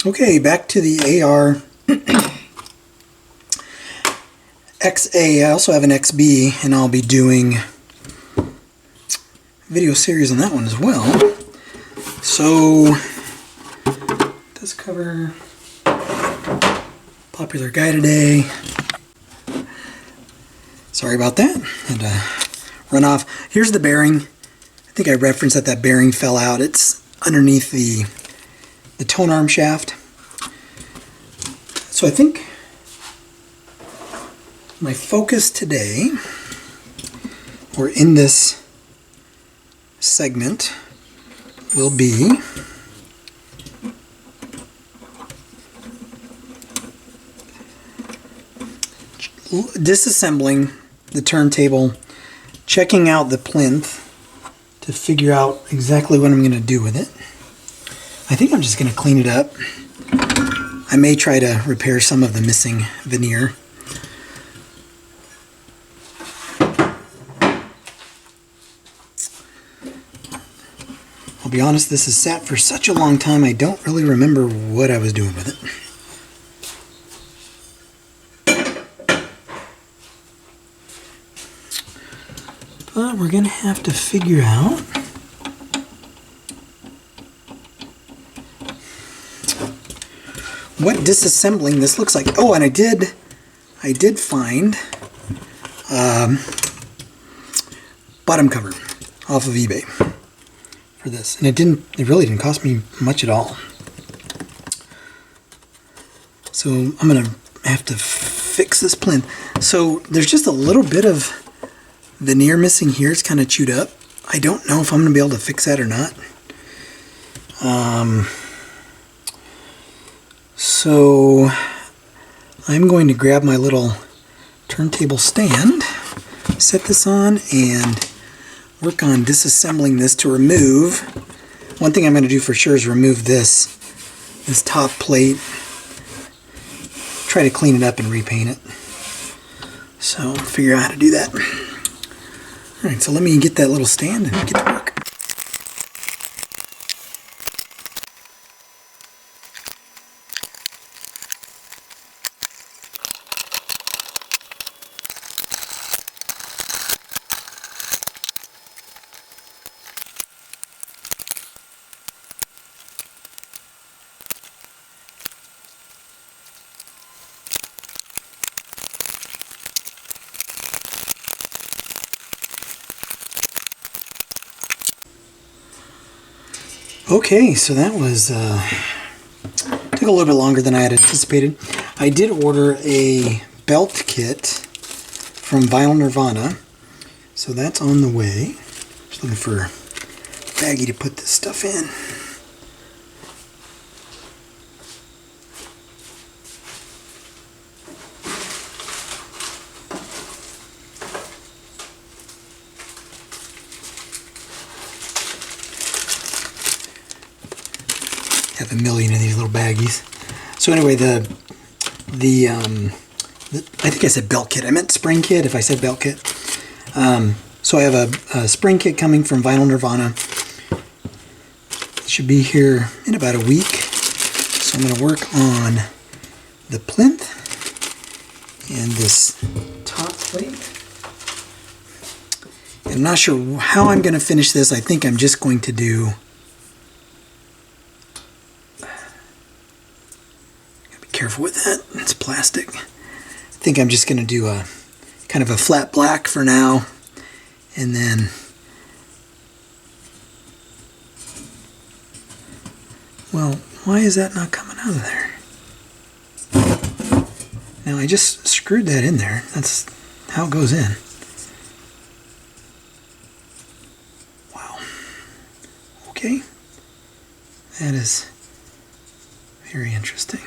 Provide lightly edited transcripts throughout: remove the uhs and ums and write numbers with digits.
Okay, back to the AR XA. I also have an XB, and I'll be doing a video series on that one as well. So, it does cover popular guy today. Sorry about that. Had to run off. Here's the bearing. I think I referenced that bearing fell out. It's underneath the tone arm shaft. So I think my focus today, or in this segment, will be disassembling the turntable, checking out the plinth to figure out exactly what I'm going to do with it. I think I'm just going to clean it up. I may try to repair some of the missing veneer. I'll be honest, this has sat for such a long time, I don't really remember what I was doing with it. But we're going to have to figure out what disassembling this looks like. Oh, and I did find bottom cover off of eBay for this, and it really didn't cost me much at all. So I'm gonna have to fix this plinth. So there's just a little bit of veneer missing here. It's kind of chewed up. I don't know if I'm gonna be able to fix that or not. So I'm going to grab my little turntable stand, set this on, and work on disassembling this to remove. One thing I'm going to do for sure is remove this top plate, try to clean it up and repaint it. So figure out how to do that. Alright, so let me get that little stand and get to work. Okay, so that was took a little bit longer than I had anticipated. I did order a belt kit from Vinyl Nirvana, so that's on the way. Just looking for a baggie to put this stuff in. Have a million of these little baggies. So anyway, I think I said belt kit. I meant spring kit if I said belt kit. So I have a spring kit coming from Vinyl Nirvana. It should be here in about a week. So I'm going to work on the plinth and this top plate. I'm not sure how I'm going to finish this. I think I'm just going to do... Careful with that, it's plastic. I think I'm just going to do a kind of a flat black for now, and then well, why is that not coming out of there? Now I just screwed that in there. That's how it goes in. Wow. Okay. That is very interesting.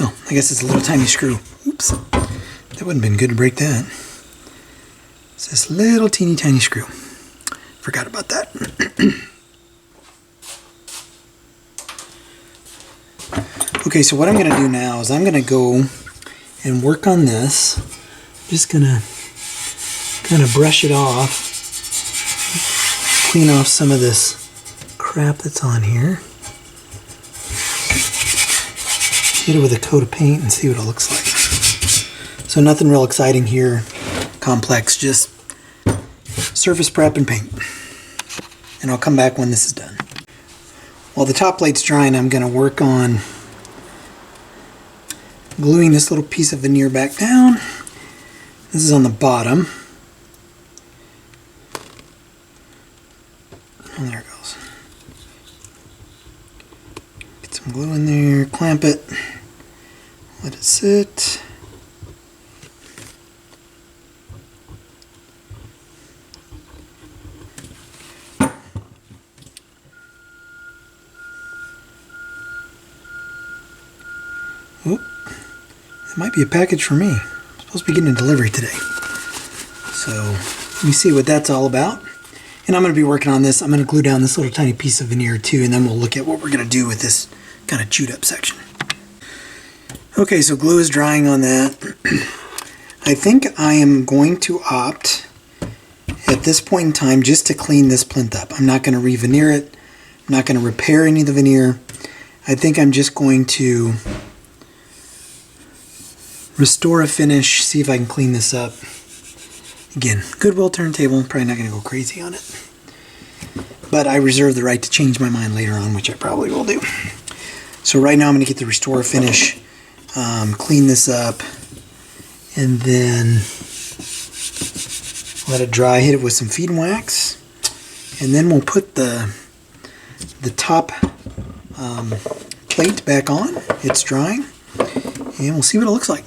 Oh, I guess it's a little tiny screw. Oops. That wouldn't have been good to break that. It's this little teeny tiny screw. Forgot about that. Okay, so what I'm going to do now is I'm going to go and work on this. I'm just going to kind of brush it off clean off some of this crap that's on here. Hit it with a coat of paint and see what it looks like. So nothing real exciting here, complex, just surface prep and paint. And I'll come back when this is done. While the top plate's drying, I'm going to work on gluing this little piece of veneer back down. This is on the bottom. Oh, there it goes. Get some glue in there, clamp it, let it sit. Oop. It might be a package for me. I'm supposed to be getting a delivery today. So let me see what that's all about. And I'm going to be working on this. I'm going to glue down this little tiny piece of veneer too, and then we'll look at what we're going to do with this kind of chewed up section. Okay, so glue is drying on that. I think I am going to opt at this point in time just to clean this plinth up. I'm not going to re-veneer it. I'm not going to repair any of the veneer. I think I'm just going to restore a finish, see if I can clean this up. Again, Goodwill turntable, probably not going to go crazy on it. But I reserve the right to change my mind later on, which I probably will do. So right now I'm going to get the restore finish, clean this up, and then let it dry, hit it with some feed and wax, and then we'll put the top plate back on. It's drying, and we'll see what it looks like.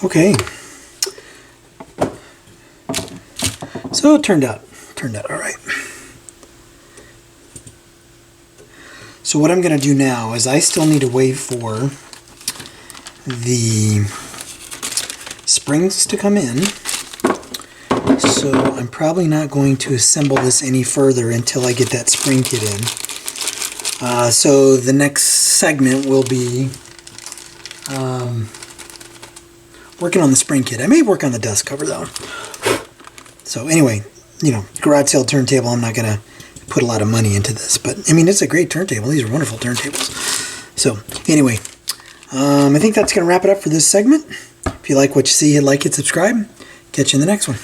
Okay. So it turned out all right. So what I'm going to do now is I still need to wait for the springs to come in. So I'm probably not going to assemble this any further until I get that spring kit in. So the next segment will be working on the spring kit. I may work on the dust cover though. So anyway, you know, garage sale turntable, I'm not going to put a lot of money into this. But I mean, it's a great turntable. These are wonderful turntables. So anyway, I think that's going to wrap it up for this segment. If you like what you see, hit like, hit subscribe. Catch you in the next one.